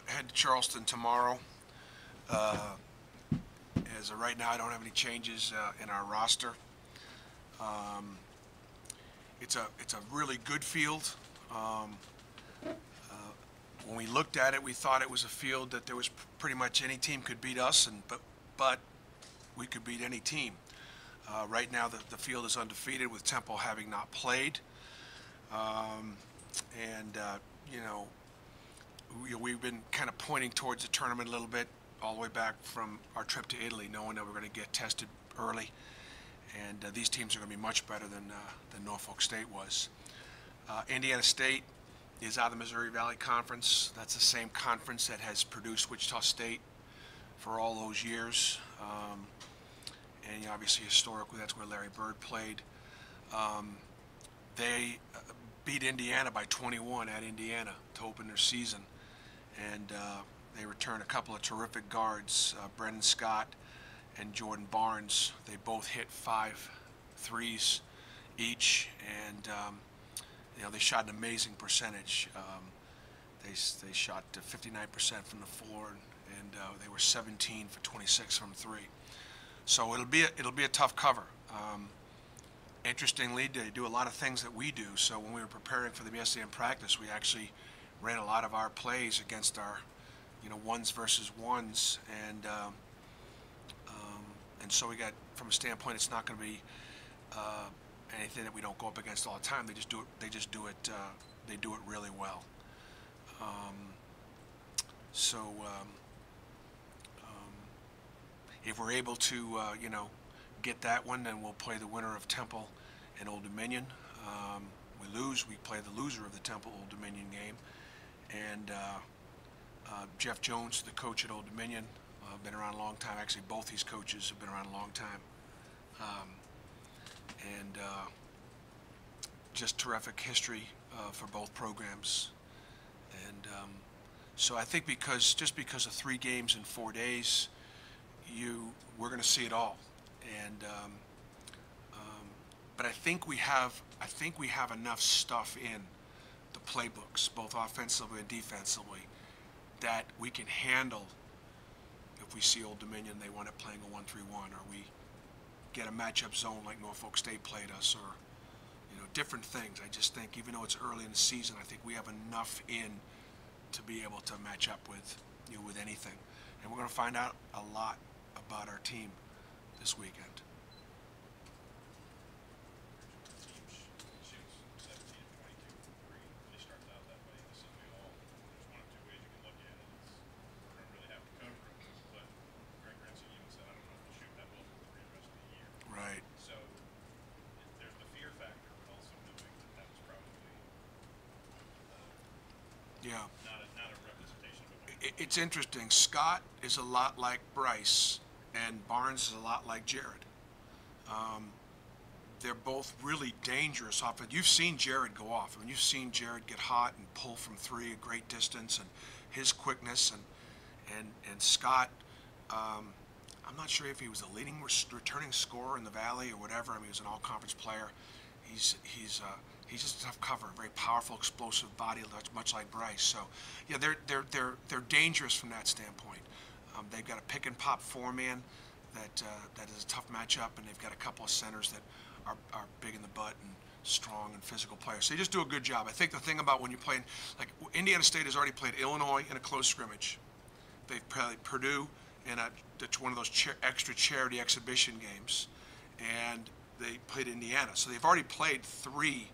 head to Charleston tomorrow. As of right now, I don't have any changes in our roster. It's a really good field. When we looked at it, we thought it was a field that there was pretty much any team could beat us, but we could beat any team. Right now, the field is undefeated with Temple having not played, you know, we've been kind of pointing towards the tournament a little bit, all the way back from our trip to Italy, knowing that we're going to get tested early, and these teams are going to be much better than Norfolk State was. Indiana State is out of the Missouri Valley Conference. That's the same conference that has produced Wichita State for all those years. And obviously, historically, that's where Larry Bird played. They beat Indiana by 21 at Indiana to open their season. And they returned a couple of terrific guards, Brendan Scott and Jordan Barnes. They both hit 5 threes each, and you know, they shot an amazing percentage. They shot 59% from the floor, and they were 17 for 26 from 3. So it'll be a tough cover. Interestingly, they do a lot of things that we do. So when we were preparing for them yesterday in practice, we actually ran a lot of our plays against our, ones versus ones, and so we got, from a standpoint, it's not going to be anything that we don't go up against all the time. They just do it. They do it really well. If we're able to, get that one, then we'll play the winner of Temple and Old Dominion. We lose, we play the loser of the Temple Old Dominion game. And Jeff Jones, the coach at Old Dominion, been around a long time. Actually, both these coaches have been around a long time. Just terrific history for both programs. And so I think just because of 3 games in 4 days, we're going to see it all. And but I think we have enough stuff in the playbooks, both offensively and defensively, that we can handle. If we see Old Dominion, they wind up playing a 1-3-1, or we get a matchup zone like Norfolk State played us, or different things. I just think, even though it's early in the season, I think we have enough in to be able to match up with with anything. And we're going to find out a lot about our team this weekend. Right. So there's the fear factor, but also knowing that was probably not a representation of it. It's interesting. Scott is a lot like Bryce, and Barnes is a lot like Jared. They're both really dangerous off it. You've seen Jared go off. I mean, you've seen Jared get hot and pull from 3 at great distance, and his quickness, and Scott. I'm not sure if he was a leading returning scorer in the Valley or whatever. I mean, he was an all-conference player. He's just a tough cover, very powerful, explosive body, much like Bryce. So, yeah, they're dangerous from that standpoint. They've got a pick and pop 4-man that is a tough matchup, and they've got a couple of centers that are big in the butt and strong and physical players. So they just do a good job. I think the thing about when you're playing, like Indiana State has already played Illinois in a close scrimmage. They've played Purdue in one of those extra charity exhibition games, and they played Indiana. So they've already played 3,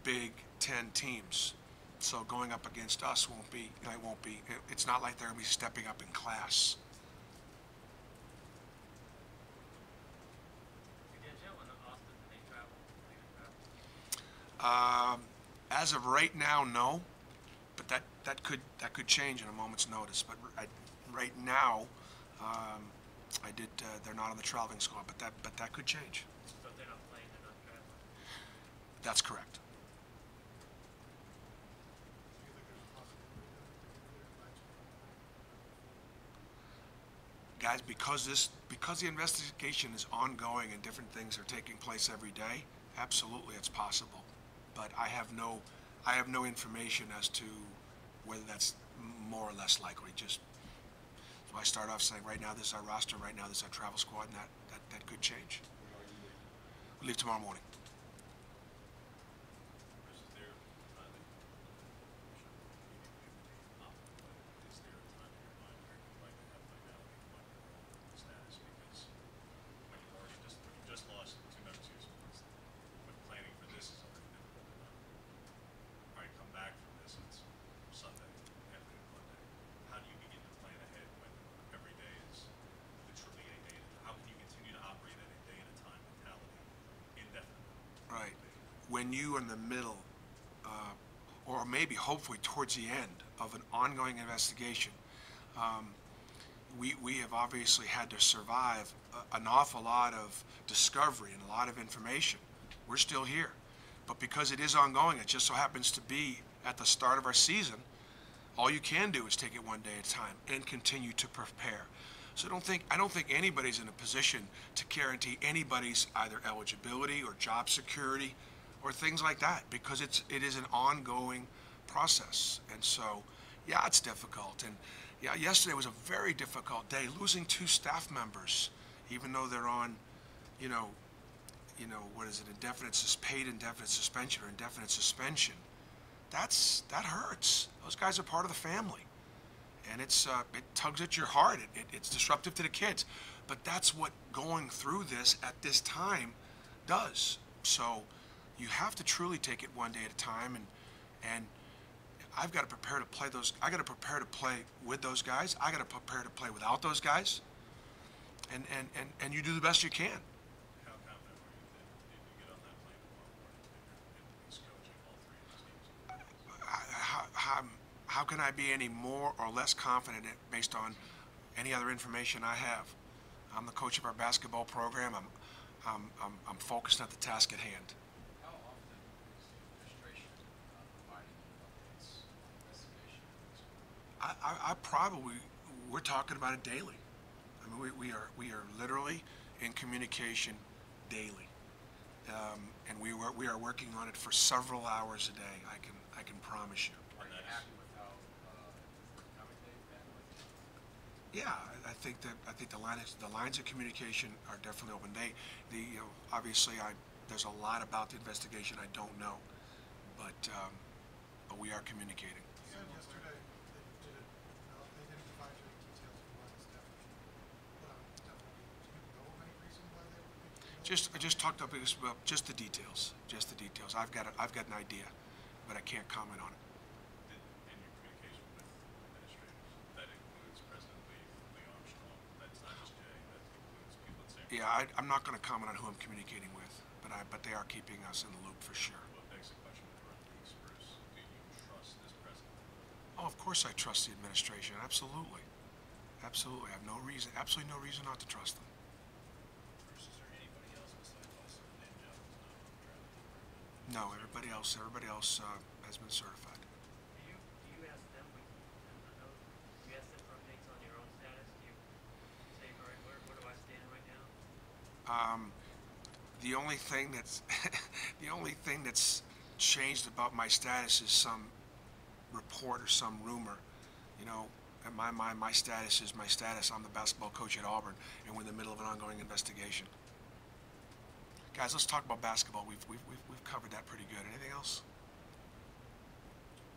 Big Ten teams. So going up against us won't be. It's not like they're going to be stepping up in class. As of right now, no, but that could change in a moment's notice. But right now, I did. They're not on the traveling squad, but that could change. So if they're not playing, they're not traveling. That's correct. Guys, because the investigation is ongoing and different things are taking place every day, absolutely it's possible. But I have no information as to whether that's more or less likely. Just so I start off saying, right now this is our roster, right now this is our travel squad, and that could change. We leave tomorrow morning. Chris, is there a time that is there a time in your mind where you'd like to have finality on your own status? Because when you just lost 2 members of your sports, when planning for this is already difficult enough. All right, come back from this, it's Sunday, afternoon, Monday. How do you begin to plan ahead when every day is literally a day? How can you continue to operate at a day at a time mentality indefinitely? Right. When you are in the middle, or maybe hopefully towards the end of an ongoing investigation, we have obviously had to survive an awful lot of discovery and a lot of information. We're still here. But because it is ongoing, it just so happens to be at the start of our season, all you can do is take it one day at a time and continue to prepare. So I don't think anybody's in a position to guarantee anybody's either eligibility or job security or things like that, because it is an ongoing process. And so, yeah, it's difficult. And yeah, yesterday was a very difficult day. Losing 2 staff members, even though they're on, what is it, paid indefinite suspension or indefinite suspension. That hurts. Those guys are part of the family. And it tugs at your heart. It's disruptive to the kids. But that's what going through this at this time does. So you have to truly take it one day at a time, and I've got to prepare to play I got to prepare to play with those guys. I got to prepare to play without those guys. And you do the best you can. How confident were you that if you get on that plane tomorrow morning and he's coaching all 3 of these teams? How can I be any more or less confident based on any other information I have? I'm the coach of our basketball program. I'm focused on the task at hand. How often is the administration providing you updates on the investigation? We're talking about it daily. I mean, we are literally in communication daily, and we are working on it for several hours a day. I can promise you. Are you happy with how forthcoming they've been with you? Yeah, I think the lines of communication are definitely open. Obviously there's a lot about the investigation I don't know, but we are communicating. You said yesterday that you did it, they didn't provide you any details of why the staff was put on indefinitely. Do you know of any reason why they would be? I just talked about just the details. Just the details. I've got an idea, but I can't comment on it. In your communication with administrators, that includes President Lee Armstrong, that's not just Jay, that includes people at St. Yeah, I'm not going to comment on who I'm communicating with, but they are keeping us in the loop for sure. Well, it begs the question with Ron Lees, Bruce, do you trust this president? Oh, of course I trust the administration. Absolutely. Absolutely. I have absolutely no reason not to trust them. Bruce, is there anybody else besides Austin and Ninja who's not on the travel team? No, everybody else has been certified. Do you ask them when you know, do you ask them for updates on your own status? Do you say, all right, where do I stand right now? The only thing that's changed about my status is some report or some rumor. In my mind, my status is my status. I'm the basketball coach at Auburn, and we're in the middle of an ongoing investigation. Guys, let's talk about basketball. We've covered that pretty good. Anything else?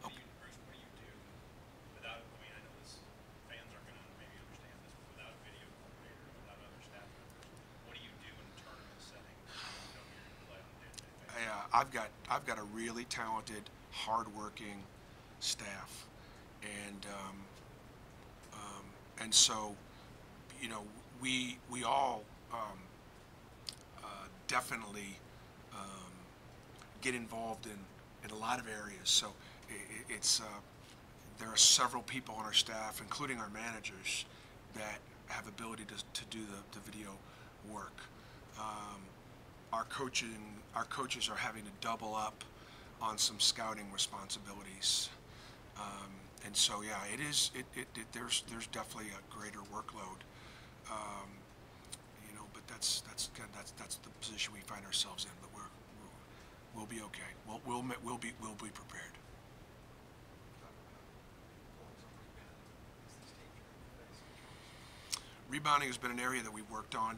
Bruce, what do you do without, I know this, fans aren't going to maybe understand this, but without a video coordinator, without other staff members, what do you do in a tournament setting? You're going to play on a day-to-day basis. I've got a really talented, hardworking staff, and so, we all definitely get involved in a lot of areas. So there are several people on our staff, including our managers, that have ability to do the video work. Our coaches are having to double up on some scouting responsibilities. And so, yeah, there's definitely a greater workload. But that's the position we find ourselves in. But we'll be okay. We'll be prepared. Rebounding has been an area that we've worked on.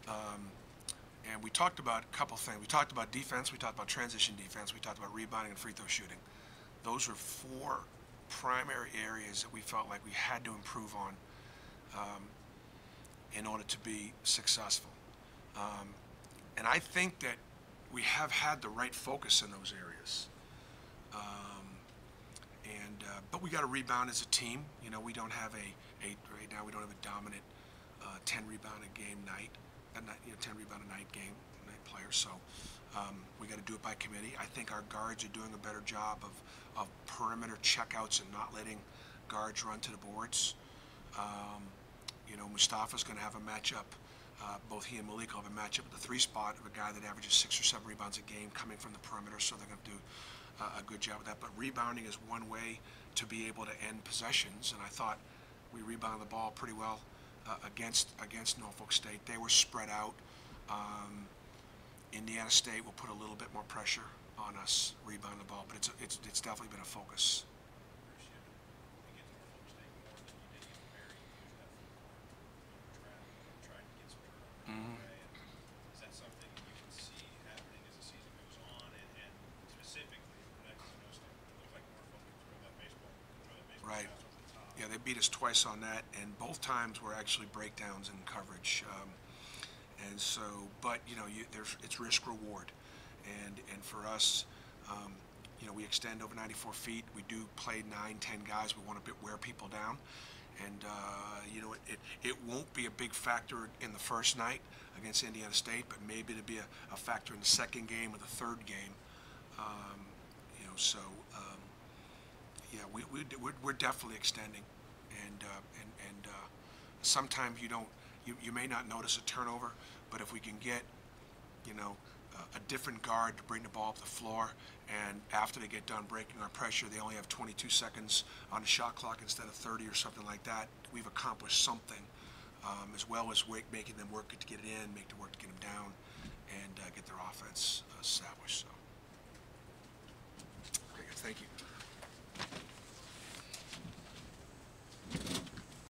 And we talked about a couple things. We talked about defense, we talked about transition defense, we talked about rebounding and free throw shooting. Those were 4 primary areas that we felt like we had to improve on in order to be successful. And I think that we have had the right focus in those areas. But we got to rebound as a team. You know, we don't have right now we don't have a dominant 10 rebound a game night. 10 rebound a night game, night player. So we got to do it by committee. I think our guards are doing a better job of perimeter checkouts and not letting guards run to the boards. You know, Mustafa's going to have a matchup. Both he and Malik will have a matchup at the 3 spot of a guy that averages 6 or 7 rebounds a game coming from the perimeter. So they're going to do a good job with that. But rebounding is one way to be able to end possessions. And I thought we rebounded the ball pretty well against Norfolk State. They were spread out. Indiana State will put a little bit more pressure on us rebounding the ball, but it's definitely been a focus. Is that something you can see happening as the season goes on, and specifically for that, because it looks like Norfolk can throw that baseball Right. pass over the top. Yeah, they beat us twice on that, and both times were actually breakdowns in coverage. And so, but you know, it's risk reward, and for us, you know, we extend over 94 feet. We do play 9, 10 guys. We want to wear people down, and you know, it won't be a big factor in the first night against Indiana State, but maybe it'll be a factor in the second game or the third game. You know, so yeah, we're definitely extending, and sometimes you may not notice a turnover, but if we can get, you know, a different guard to bring the ball up the floor, and after they get done breaking our pressure, they only have 22 seconds on the shot clock instead of 30 or something like that, we've accomplished something, as well as making them work to get it in, make them work to get them down, and get their offense